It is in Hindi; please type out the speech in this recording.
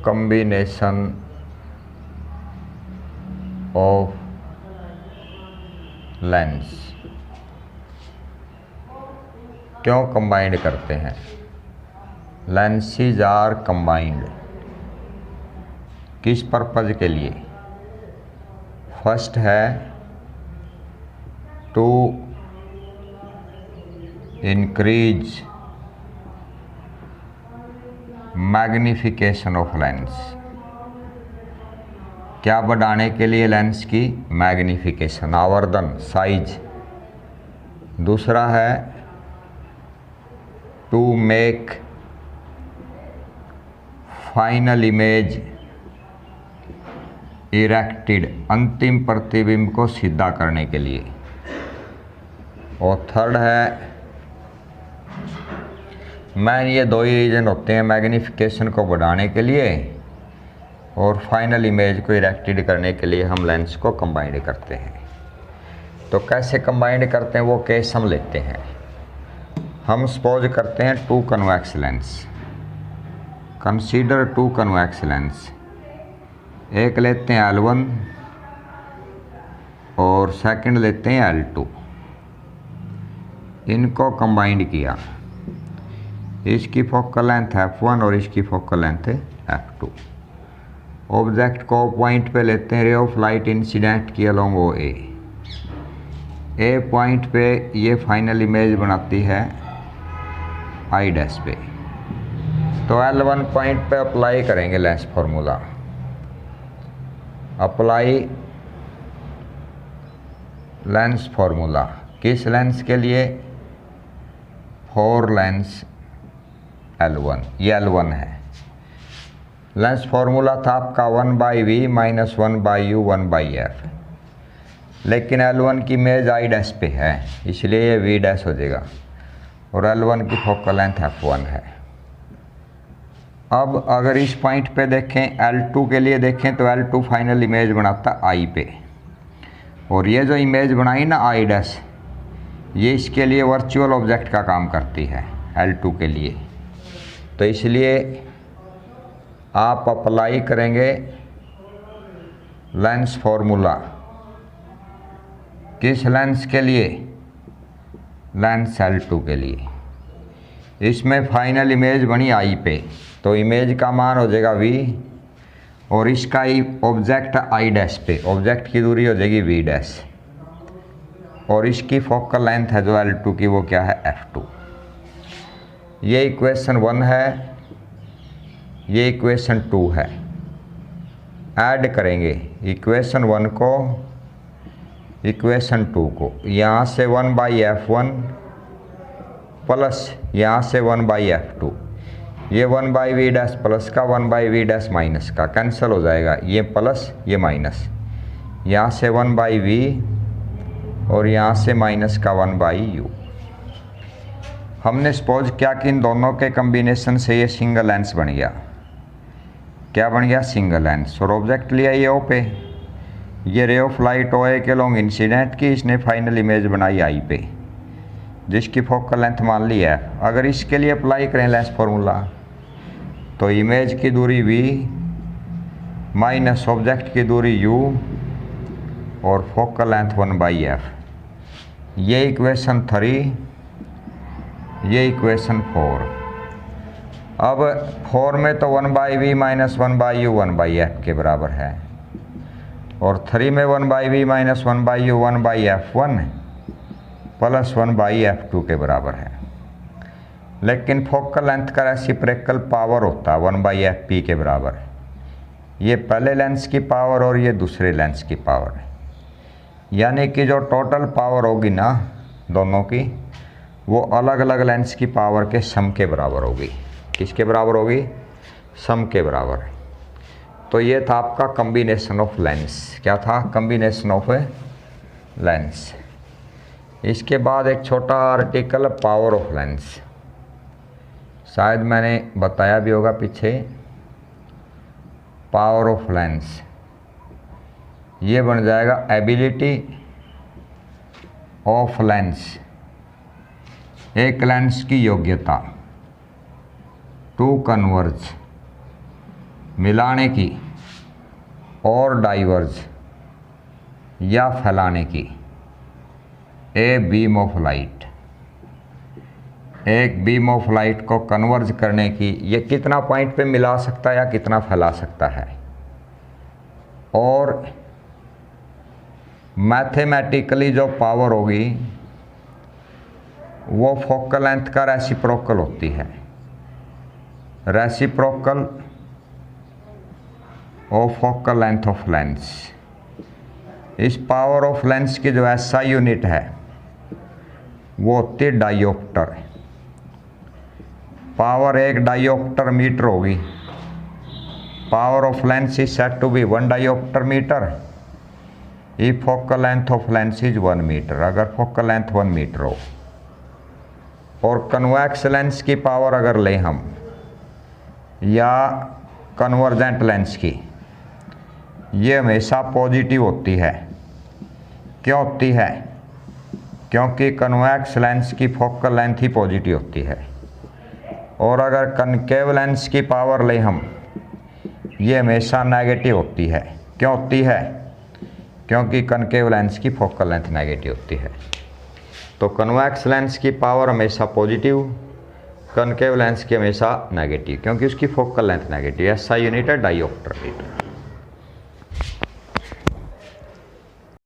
Combination of lens. क्यों कंबाइंड करते हैं? लेंसेज आर कंबाइंड किस पर्पज के लिए? फर्स्ट है to increase magnification of lens. क्या बढ़ाने के लिए? लेंस की मैग्निफिकेशन, आवर्धन, साइज। दूसरा है to make final image erected, अंतिम प्रतिबिंब को सीधा करने के लिए। और थर्ड है, मेन ये दो ही रीजन होते हैं, मैग्निफिकेशन को बढ़ाने के लिए और फाइनल इमेज को इरेक्टेड करने के लिए हम लेंस को कंबाइंड करते हैं। तो कैसे कंबाइंड करते हैं वो केस हम लेते हैं। हम सपोज करते हैं two convex lens. Consider two convex lens. एक लेते हैं L1 और सेकंड लेते हैं L2। इनको कंबाइंड किया। इसकी फोकल लेंथ F1 और इसकी फोकल लेंथ है F2। ऑब्जेक्ट को पॉइंट पे लेते हैं, रे ऑफ लाइट इंसिडेंट की अलोंग OA। ए पॉइंट पे ये फाइनल इमेज बनाती है I डैश पे। तो L1 पॉइंट पे अप्लाई करेंगे lens formula. Apply lens formula किस लेंस के लिए? For Lenz L1। ये L1 है। लेंस फॉर्मूला था आपका 1/V माइनस 1/U 1/F, लेकिन L1 की इमेज I डैश पे है इसलिए ये V डैश हो जाएगा और L1 की फोकल लेंथ F1 है। अब अगर इस पॉइंट पे देखें, L2 के लिए देखें तो L2 फाइनल इमेज बनाता I पे, और ये जो इमेज बनाई ना I डैश, ये इसके लिए वर्चुअल ऑब्जेक्ट का काम करती है L2 के लिए। तो इसलिए आप अप्लाई करेंगे लेंस फॉर्मूला किस लेंस के लिए? लेंस L2 के लिए। इसमें फाइनल इमेज बनी I पे, तो इमेज का मान हो जाएगा V और इसका ही ऑब्जेक्ट I डैश पे, ऑब्जेक्ट की दूरी हो जाएगी V डैश और इसकी फोकल लेंथ है जो L2 की वो क्या है? F2। ये इक्वेशन 1 है, ये इक्वेशन 2 है। ऐड करेंगे इक्वेशन 1 को इक्वेशन 2 को। यहाँ से 1/F1 प्लस यहाँ से 1/F2। ये 1/V डैश प्लस का 1/V डैश माइनस का कैंसिल हो जाएगा, ये प्लस ये माइनस। यहाँ से 1/V और यहाँ से माइनस का 1/U। हमने सपोज क्या कि इन दोनों के कम्बिनेशन से ये सिंगल लेंस बन गया। क्या बन गया? Single lens. और ऑब्जेक्ट लिया ये O पे, ये रे ऑफ लाइट OA के लॉन्ग इंसिडेंट की, इसने फाइनल इमेज बनाई I पे जिसकी फोकल लेंथ मान ली है। अगर इसके लिए अप्लाई करें लेंस फॉर्मूला तो इमेज की दूरी V माइनस ऑब्जेक्ट की दूरी U और फोकल लेंथ 1/F। ये इक्वेशन 3, ये इक्वेशन 4। अब 4 में तो 1/V माइनस 1/U 1/F के बराबर है और 3 में 1/V minus 1/U 1/F1 plus 1/F2 के बराबर है। लेकिन फोकल लेंथ का रेसिप्रोकल पावर होता है 1/Fp के बराबर। ये पहले लेंस की पावर और ये दूसरे लेंस की पावर, यानी कि जो टोटल पावर होगी ना दोनों की, वो अलग अलग लेंस की पावर के सम के बराबर होगी। किसके बराबर होगी? सम के बराबर। तो ये था आपका कॉम्बिनेशन ऑफ लेंस। क्या था? Combination of lens. इसके बाद एक छोटा आर्टिकल पावर ऑफ लेंस, शायद मैंने बताया भी होगा पीछे। पावर ऑफ लेंस ये बन जाएगा एबिलिटी ऑफ लेंस, एक लेंस की योग्यता टू कन्वर्ज मिलाने की और डाइवर्ज या फैलाने की ए बीम ऑफ लाइट, एक बीम ऑफ लाइट को कन्वर्ज करने की ये कितना पॉइंट पे मिला सकता है या कितना फैला सकता है। और मैथमेटिकली जो पावर होगी वो फोकल लेंथ का रेसिप्रोकल होती है, reciprocal of focal length of lens. इस पावर ऑफ लेंस की जो SI यूनिट है वो होती है डायोप्टर। पावर एक डायोप्टर मीटर होगी। Power of lens is said to be 1 dioptre metre if focal length of lens is 1 metre, अगर फोकल लेंथ 1 मीटर हो। और कन्वेक्स लेंस की पावर अगर लें हम या कन्वर्जेंट लेंस की, ये हमेशा पॉजिटिव होती है। क्यों होती है? क्योंकि कन्वेक्स लेंस की फोकल लेंथ ही पॉजिटिव होती है। और अगर कनकेव लेंस की पावर लें हम, ये हमेशा नेगेटिव होती है। क्यों होती है? क्योंकि कनकेव लेंस की फोकल लेंथ नेगेटिव होती है। तो कन्वेक्स लेंस की पावर हमेशा पॉजिटिव, कनकेव लेंस की हमेशा नेगेटिव, क्योंकि उसकी focal length negative. SI unit है डायोप्टर मीटर।